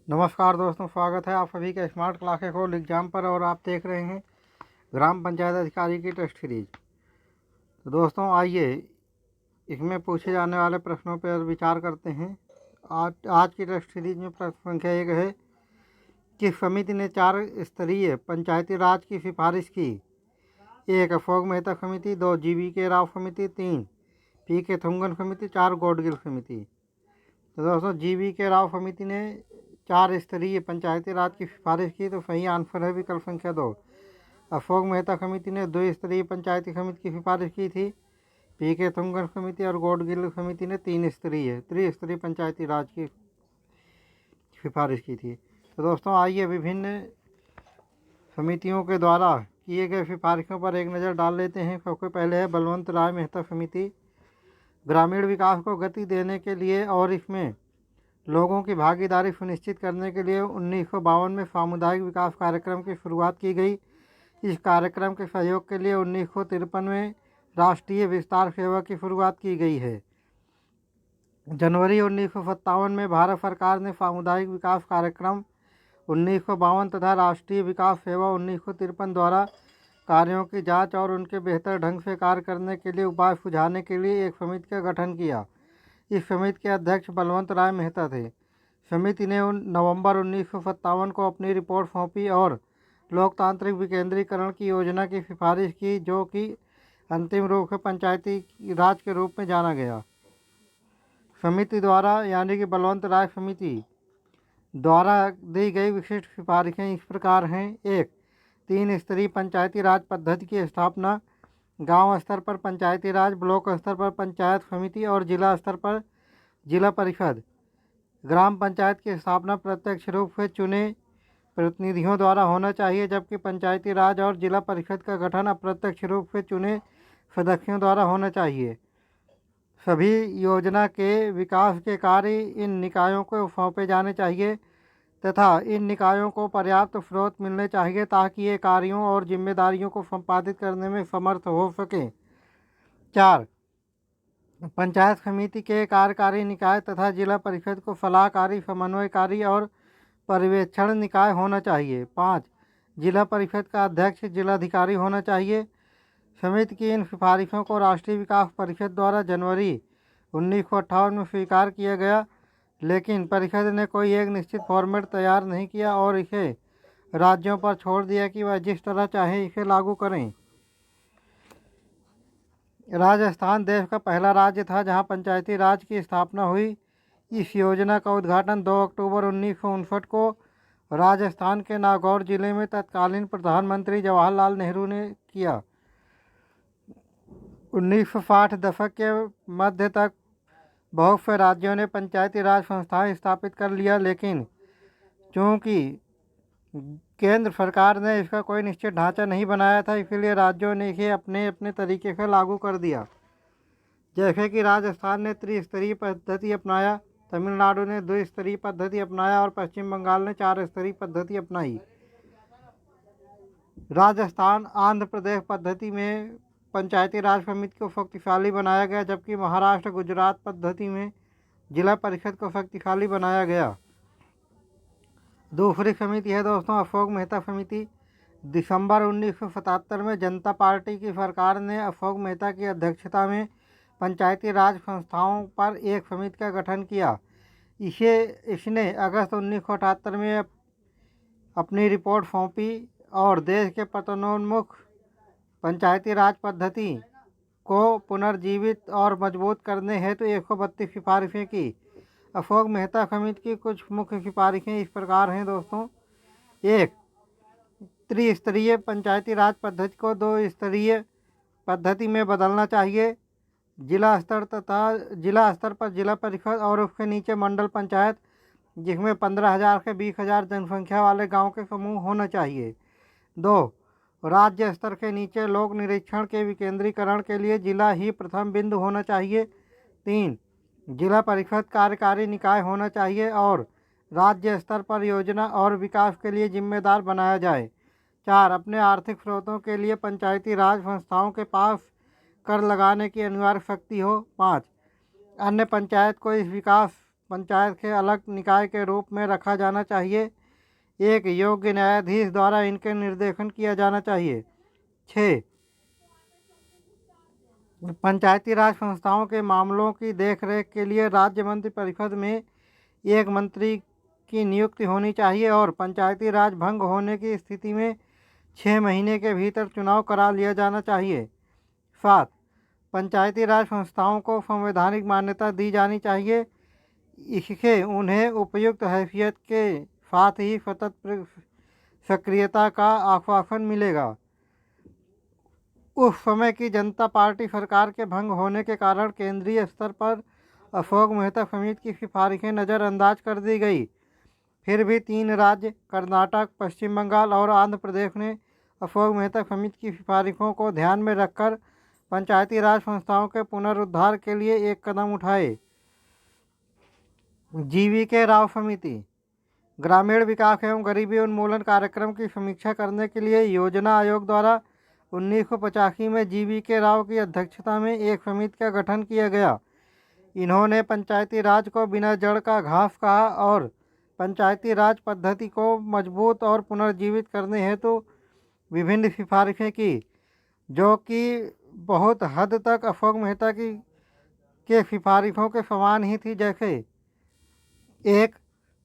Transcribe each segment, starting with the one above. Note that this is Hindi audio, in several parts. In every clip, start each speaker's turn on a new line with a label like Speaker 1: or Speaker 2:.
Speaker 1: नमस्कार दोस्तों, स्वागत है आप सभी का स्मार्ट क्लासेस होल एग्जाम पर। और आप देख रहे हैं ग्राम पंचायत अधिकारी की टेस्ट सीरीज। तो दोस्तों आइए इसमें पूछे जाने वाले प्रश्नों पर विचार करते हैं। आज की टेस्ट सीरीज में प्रश्न संख्या 1 है। किस समिति ने 4 स्तरीय पंचायती राज की सिफारिश की? 1 अशोक मेहता समिति, 2 GV राव समिति, 3 PK थुंगन समिति, 4 गौडगिल समिति। तो दोस्तों GV राव समिति ने 4 स्तरीय पंचायती राज की सिफारिश की, तो सही आंसर है विकल्प संख्या 2। अशोक मेहता समिति ने 2 स्तरीय पंचायती समिति की सिफारिश की थी। PK थुंगन समिति और गौडगिल समिति ने 3 त्रिस्तरीय पंचायती राज की सिफारिश की थी। तो दोस्तों आइए विभिन्न समितियों के द्वारा किए गए सिफारिशों पर एक नज़र डाल लेते हैं। सबसे पहले है बलवंत राय मेहता समिति। ग्रामीण विकास को गति देने के लिए और इसमें लोगों की भागीदारी सुनिश्चित करने के लिए 1952 में सामुदायिक विकास कार्यक्रम की शुरुआत की गई। इस कार्यक्रम के सहयोग के लिए 1953 में राष्ट्रीय विस्तार सेवा की शुरुआत की गई है। जनवरी 1957 में भारत सरकार ने सामुदायिक विकास कार्यक्रम 1952 तथा राष्ट्रीय विकास सेवा 1953 द्वारा कार्यों की जांच और उनके बेहतर ढंग से कार्य करने के लिए उपाय सुझाने के लिए एक समिति का गठन किया। इस समिति के अध्यक्ष बलवंत राय मेहता थे। समिति ने नवंबर 1957 को अपनी रिपोर्ट सौंपी और लोकतांत्रिक विकेंद्रीकरण की योजना की सिफारिश की, जो कि अंतिम रूप से पंचायती राज के रूप में जाना गया। समिति द्वारा यानी कि बलवंत राय समिति द्वारा दी गई विशिष्ट सिफारिशें इस प्रकार हैं। 1 3 स्तरीय पंचायती राज पद्धति की स्थापना। गांव स्तर पर पंचायती राज, ब्लॉक स्तर पर पंचायत समिति और जिला स्तर पर जिला परिषद। ग्राम पंचायत की स्थापना प्रत्यक्ष रूप से चुने प्रतिनिधियों द्वारा होना चाहिए, जबकि पंचायती राज और जिला परिषद का गठन अप्रत्यक्ष रूप से चुने सदस्यों द्वारा होना चाहिए। सभी योजना के विकास के कार्य इन निकायों को सौंपे जाने चाहिए तथा इन निकायों को पर्याप्त स्रोत मिलने चाहिए ताकि ये कार्यों और जिम्मेदारियों को संपादित करने में समर्थ हो सकें। 4 पंचायत समिति के कार्यकारी निकाय तथा जिला परिषद को सलाहकारी, समन्वयकारी और पर्यवेक्षण निकाय होना चाहिए। 5 जिला परिषद का अध्यक्ष जिलाधिकारी होना चाहिए। समिति की इन सिफारिशों को राष्ट्रीय विकास परिषद द्वारा जनवरी 1958 में स्वीकार किया गया, लेकिन परिषद ने कोई एक निश्चित फॉर्मेट तैयार नहीं किया और इसे राज्यों पर छोड़ दिया कि वह जिस तरह चाहे इसे लागू करें। राजस्थान देश का पहला राज्य था जहां पंचायती राज की स्थापना हुई। इस योजना का उद्घाटन 2 अक्टूबर 1959 को राजस्थान के नागौर जिले में तत्कालीन प्रधानमंत्री जवाहरलाल नेहरू ने किया। 1960 दशक के मध्य तक बहुत से राज्यों ने पंचायती राज संस्थाएं स्थापित कर लिया, लेकिन चूंकि केंद्र सरकार ने इसका कोई निश्चित ढांचा नहीं बनाया था, इसलिए राज्यों ने इसे अपने अपने तरीके से लागू कर दिया। जैसे कि राजस्थान ने त्रिस्तरीय पद्धति अपनाया, तमिलनाडु ने 2 स्तरीय पद्धति अपनाया और पश्चिम बंगाल ने 4 स्तरीय पद्धति अपनाई। राजस्थान आंध्र प्रदेश पद्धति में पंचायती राज समिति को शक्तिशाली बनाया गया, जबकि महाराष्ट्र गुजरात पद्धति में जिला परिषद को शक्तिशाली बनाया गया। दूसरी समिति है दोस्तों अशोक मेहता समिति। दिसंबर 1977 में जनता पार्टी की सरकार ने अशोक मेहता की अध्यक्षता में पंचायती राज संस्थाओं पर एक समिति का गठन किया। इसने अगस्त 1978 में अपनी रिपोर्ट सौंपी और देश के पतनोन्मुख पंचायती राज पद्धति को पुनर्जीवित और मजबूत करने हेतु 132 सिफारिशें की। अशोक मेहता समिति की कुछ मुख्य सिफारिशें इस प्रकार हैं दोस्तों। 1 त्रिस्तरीय पंचायती राज पद्धति को 2 स्तरीय पद्धति में बदलना चाहिए। जिला स्तर पर जिला परिषद और उसके नीचे मंडल पंचायत, जिसमें 15,000 से 20,000 जनसंख्या वाले गांव के समूह होना चाहिए। 2 राज्य स्तर के नीचे लोक निरीक्षण के विकेंद्रीकरण के लिए जिला ही प्रथम बिंदु होना चाहिए। 3 जिला परिषद कार्यकारी निकाय होना चाहिए और राज्य स्तर पर योजना और विकास के लिए जिम्मेदार बनाया जाए। 4 अपने आर्थिक स्रोतों के लिए पंचायती राज संस्थाओं के पास कर लगाने की अनिवार्य शक्ति हो। 5 अन्य पंचायत को इस विकास पंचायत के अलग निकाय के रूप में रखा जाना चाहिए। एक योग्य न्यायाधीश द्वारा इनके निर्देशन किया जाना चाहिए। 6. पंचायती राज संस्थाओं के मामलों की देखरेख के लिए राज्य मंत्रिपरिषद में एक मंत्री की नियुक्ति होनी चाहिए और पंचायती राज भंग होने की स्थिति में 6 महीने के भीतर चुनाव करा लिया जाना चाहिए। 7. पंचायती राज संस्थाओं को संवैधानिक मान्यता दी जानी चाहिए। इससे उन्हें उपयुक्त हैसियत के साथ ही सतत सक्रियता का आश्वासन मिलेगा। उस समय की जनता पार्टी सरकार के भंग होने के कारण केंद्रीय स्तर पर अशोक मेहता समिति की सिफारिशें नज़रअंदाज कर दी गई। फिर भी 3 राज्य कर्नाटक, पश्चिम बंगाल और आंध्र प्रदेश ने अशोक मेहता समिति की सिफारिशों को ध्यान में रखकर पंचायती राज संस्थाओं के पुनरुद्धार के लिए एक कदम उठाए। GVK राव समिति ग्रामीण विकास एवं गरीबी उन्मूलन कार्यक्रम की समीक्षा करने के लिए योजना आयोग द्वारा 1985 में GVK राव की अध्यक्षता में एक समिति का गठन किया गया। इन्होंने पंचायती राज को बिना जड़ का घास कहा और पंचायती राज पद्धति को मजबूत और पुनर्जीवित करने हेतु विभिन्न सिफारिशें की, जो कि बहुत हद तक अशोक मेहता के सिफारिशों के समान ही थी। जैसे 1.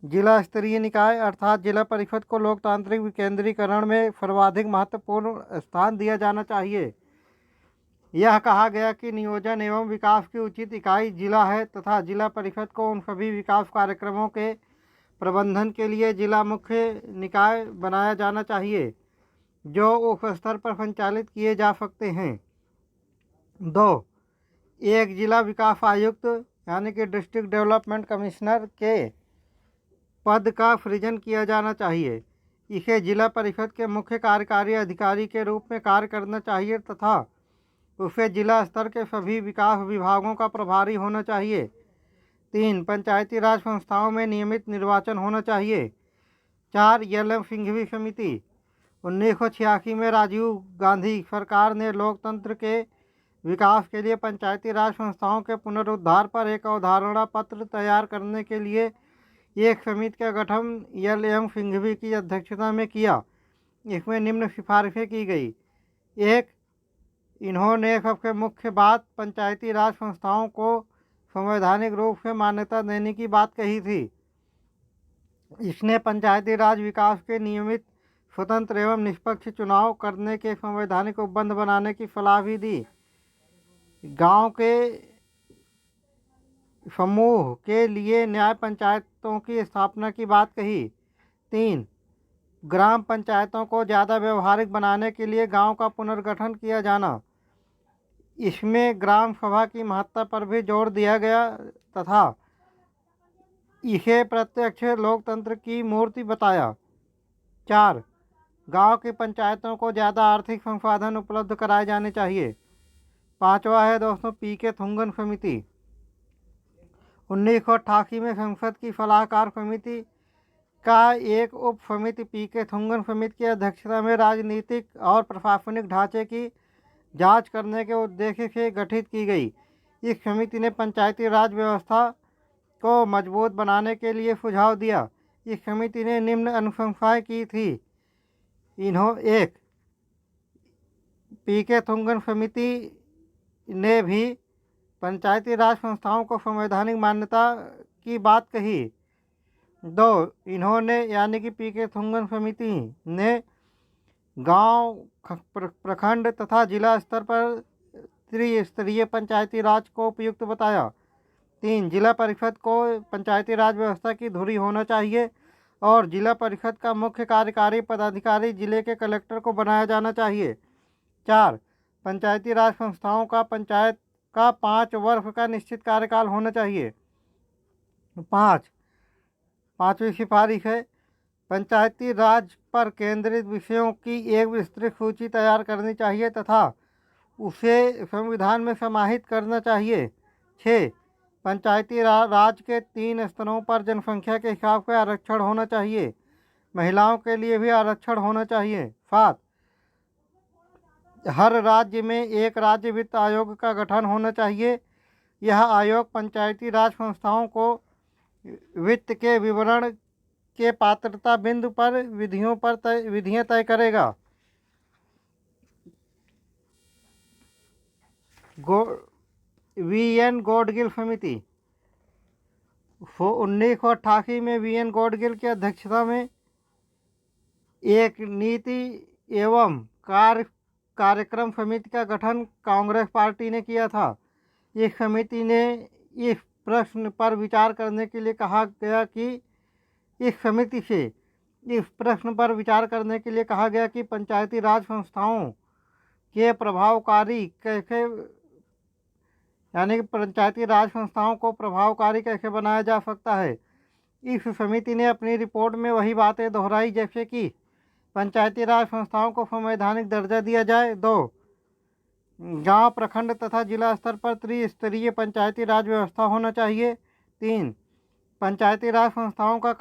Speaker 1: जिला स्तरीय निकाय अर्थात जिला परिषद को लोकतांत्रिक विकेंद्रीकरण में सर्वाधिक महत्वपूर्ण स्थान दिया जाना चाहिए। यह कहा गया कि नियोजन एवं विकास की उचित इकाई जिला है तथा जिला परिषद को उन सभी विकास कार्यक्रमों के प्रबंधन के लिए जिला मुख्य निकाय बनाया जाना चाहिए जो उस स्तर पर संचालित किए जा सकते हैं। 2. एक जिला विकास आयुक्त यानी कि डिस्ट्रिक्ट डेवलपमेंट कमिश्नर के पद का सृजन किया जाना चाहिए। इसे जिला परिषद के मुख्य कार्यकारी अधिकारी के रूप में कार्य करना चाहिए तथा उसे जिला स्तर के सभी विकास विभागों का प्रभारी होना चाहिए। 3. पंचायती राज संस्थाओं में नियमित निर्वाचन होना चाहिए। 4. LM सिंघवी समिति 1986 में राजीव गांधी सरकार ने लोकतंत्र के विकास के लिए पंचायती राज संस्थाओं के पुनरुद्धार पर एक अवधारणा पत्र तैयार करने के लिए एक समिति का गठन LM सिंघवी की अध्यक्षता में किया। इसमें निम्न सिफारिशें की गई। 1. इन्होंने सबसे मुख्य बात पंचायती राज संस्थाओं को संवैधानिक रूप से मान्यता देने की बात कही थी। इसने पंचायती राज विकास के नियमित, स्वतंत्र एवं निष्पक्ष चुनाव करने के संवैधानिक उपबंध बनाने की सलाह भी दी। गांव के समूह के लिए न्याय पंचायतों की स्थापना की बात कही। 3. ग्राम पंचायतों को ज़्यादा व्यवहारिक बनाने के लिए गांव का पुनर्गठन किया जाना। इसमें ग्राम सभा की महत्ता पर भी जोर दिया गया तथा इसे प्रत्यक्ष लोकतंत्र की मूर्ति बताया। 4. गांव की पंचायतों को ज़्यादा आर्थिक संसाधन उपलब्ध कराए जाने चाहिए। 5वां है दोस्तों PK थुंगन समिति 1988 में संसद की सलाहकार समिति का एक उप समिति PK थुंगन समिति की अध्यक्षता में राजनीतिक और प्रशासनिक ढांचे की जांच करने के उद्देश्य से गठित की गई। इस समिति ने पंचायती राज व्यवस्था को मजबूत बनाने के लिए सुझाव दिया। इस समिति ने निम्न अनुशंसाएं की थी। 1. PK थुंगन समिति ने भी पंचायती राज संस्थाओं को संवैधानिक मान्यता की बात कही। 2. इन्होंने यानी कि PK थुंगन समिति ने गांव, प्रखंड तथा जिला स्तर पर त्रिस्तरीय पंचायती राज को उपयुक्त बताया। 3. जिला परिषद को पंचायती राज व्यवस्था की धुरी होना चाहिए और जिला परिषद का मुख्य कार्यकारी पदाधिकारी जिले के कलेक्टर को बनाया जाना चाहिए। 4. पंचायती राज संस्थाओं का पंचायत का 5 वर्ष का निश्चित कार्यकाल होना चाहिए। 5वीं सिफारिश है पंचायती राज पर केंद्रित विषयों की एक विस्तृत सूची तैयार करनी चाहिए तथा उसे संविधान में समाहित करना चाहिए। 6. पंचायती राज के 3 स्तरों पर जनसंख्या के हिसाब से आरक्षण होना चाहिए। महिलाओं के लिए भी आरक्षण होना चाहिए। 7. हर राज्य में एक राज्य वित्त आयोग का गठन होना चाहिए। यह आयोग पंचायती राज संस्थाओं को वित्त के विवरण के पात्रता बिंदु पर विधियां तय करेगा। वी.एन. गॉडगिल समिति 1988 में वी.एन. गॉडगिल की अध्यक्षता में एक नीति एवं कार्यक्रम समिति का गठन कांग्रेस पार्टी ने किया था। इस समिति ने इस प्रश्न पर विचार करने के लिए कहा गया कि पंचायती राज संस्थाओं के प्रभावकारी कैसे पंचायती राज संस्थाओं को प्रभावकारी कैसे बनाया जा सकता है। इस समिति ने अपनी रिपोर्ट में वही बातें दोहराई, जैसे कि पंचायती राज संस्थाओं को संवैधानिक दर्जा दिया जाए। 2. गांव, प्रखंड तथा जिला स्तर पर त्रिस्तरीय पंचायती राज व्यवस्था होना चाहिए। 3. पंचायती राज संस्थाओं का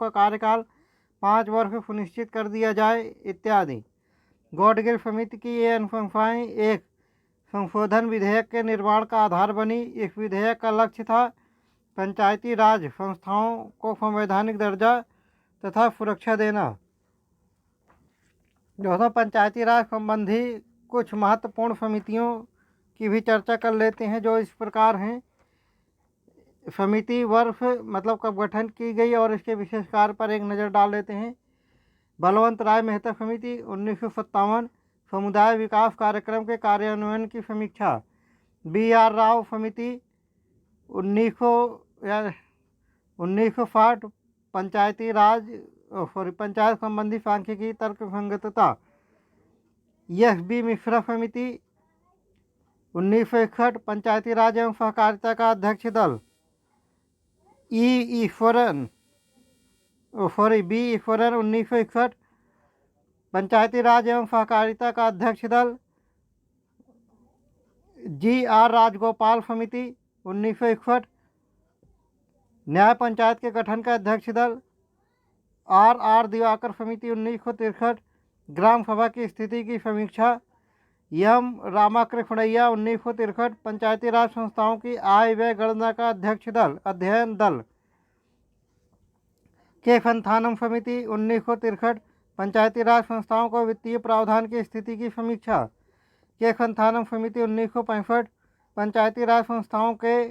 Speaker 1: कार्यकाल 5 वर्ष सुनिश्चित कर दिया जाए इत्यादि। गॉडगिल समिति की ये अनुशंसाएं एक संशोधन विधेयक के निर्माण का आधार बनी। इस विधेयक का लक्ष्य था पंचायती राज संस्थाओं को संवैधानिक दर्जा तथा सुरक्षा देना। दोस्तों, पंचायती राज संबंधी कुछ महत्वपूर्ण समितियों की भी चर्चा कर लेते हैं, जो इस प्रकार हैं। समिति वर्ष कब गठन की गई और इसके विशेष कार्य पर एक नज़र डाल लेते हैं। बलवंत राय मेहता समिति 1957 समुदाय विकास कार्यक्रम के कार्यान्वयन की समीक्षा। बी.आर. राव समिति 1960 पंचायत संबंधी सांख्यिकी तर्क संगतता। एस.बी. मिश्रा समिति 1961 पंचायती राज एवं सहकारिता का अध्यक्ष दल। बी. ईश्वरन 1961 पंचायती राज एवं सहकारिता का अध्यक्ष दल। जी.आर. राजगोपाल समिति 1961 न्याय पंचायत के गठन का अध्यक्ष दल। आर. दिवाकर समिति 1963 ग्राम सभा की स्थिति की समीक्षा। एम. रामाकृष्णैया 1963 पंचायती राज संस्थाओं की आय व्यय गणना का अध्ययन दल। के. संथानम समिति 1963 पंचायती राज संस्थाओं को वित्तीय प्रावधान की स्थिति की समीक्षा। के. संथानम समिति 1965 पंचायती राज संस्थाओं के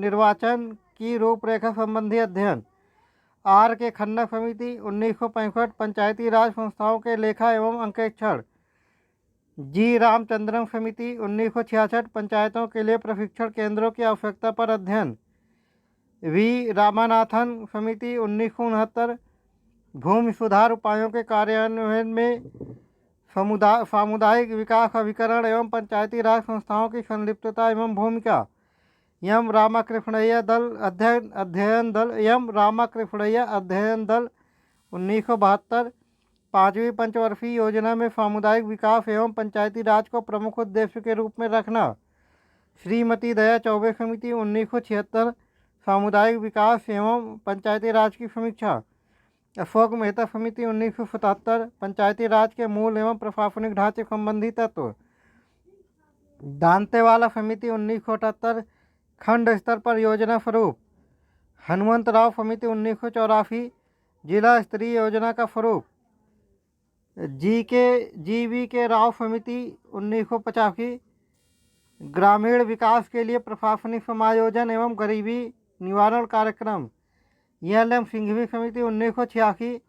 Speaker 1: निर्वाचन की रूपरेखा संबंधी अध्ययन। आर. के. खन्ना समिति 1965 पंचायती राज संस्थाओं के लेखा एवं अंकेक्षण। जी. रामचंद्रन समिति 1966 पंचायतों के लिए प्रशिक्षण केंद्रों की आवश्यकता पर अध्ययन। वी. रामानाथन समिति 1969 भूमि सुधार उपायों के कार्यान्वयन में सामुदायिक विकास अभिकरण एवं पंचायती राज संस्थाओं की संलिप्तता एवं भूमिका। एम. रामाकृष्णैया अध्ययन दल 1972 पाँचवीं पंचवर्षीय योजना में सामुदायिक विकास एवं पंचायती राज को प्रमुख उद्देश्य के रूप में रखना। श्रीमती दया चौबे समिति 1976 सामुदायिक विकास एवं पंचायती राज की समीक्षा। अशोक मेहता समिति 1977 पंचायती राज के मूल एवं प्रशासनिक ढांचे संबंधी तत्व। दांतेवाला समिति 1978 खंड स्तर पर योजना स्वरूप। हनुमंतराव समिति 1984 जिला स्तरीय योजना का स्वरूप। जी.वी. के राव समिति 1985 ग्रामीण विकास के लिए प्रशासनिक समायोजन एवं गरीबी निवारण कार्यक्रम। एल.एम. सिंघवी समिति 1986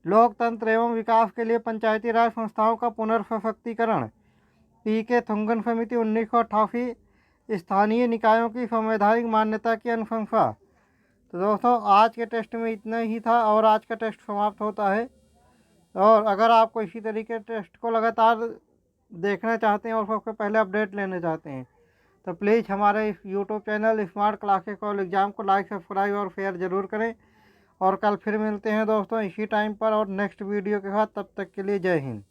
Speaker 1: लोकतंत्र एवं विकास के लिए पंचायती राज संस्थाओं का पुनर्सशक्तिकरण। पी.के. थुंगन समिति 1988 स्थानीय निकायों की संवैधानिक मान्यता की अनुशंसा। तो दोस्तों, आज के टेस्ट में इतना ही था और आज का टेस्ट समाप्त होता है। और अगर आपको इसी तरीके टेस्ट को लगातार देखना चाहते हैं और सबसे पहले अपडेट लेना चाहते हैं, तो प्लीज़ हमारे इस YouTube channel smart classes all exam को लाइक, सब्सक्राइब और शेयर ज़रूर करें। और कल फिर मिलते हैं दोस्तों इसी टाइम पर और नेक्स्ट वीडियो के साथ। तब तक के लिए जय हिंद।